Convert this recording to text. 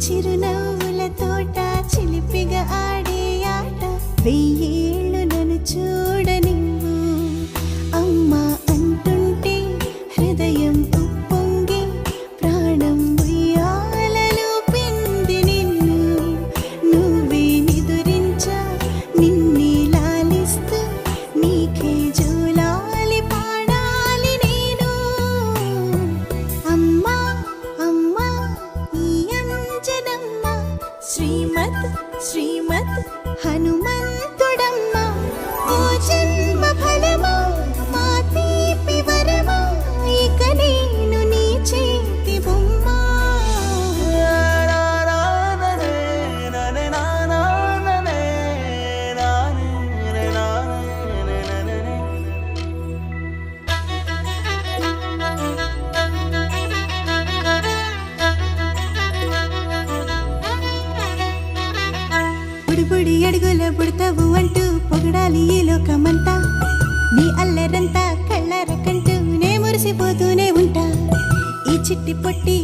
చిరునవ్వుల తోట చిలిపిగా ఆడే ఆట వెయ్యేళ్ళు నన్ను చూడనివ్వు అమ్మా అంటుంటే హృదయం ఉప్పొంగి ప్రాణం ఉయ్యాలలో పిండి నిన్ను నువ్వే నిదురించా నిన్నే లాలిస్తూ నీకే జోలాలి పాడాలి నేను అమ్మా అమ్మా ఈ అంజనమ్మ శ్రీమత్ శ్రీమత్ హనుమంతుడమ్మ ఓ జన్మ ఫలమా మా తీపి వరమా ఇక నేను నీ చేతి బొమ్మ బుడి అడుగుల బుడతావు అంటూ పొగడాలి ఈ లోకమంతా నీ అల్లరంతా కళ్ళారకంటూ నే మురిసిపోతూనే ఉంటా ఈ చిట్టి పొట్టి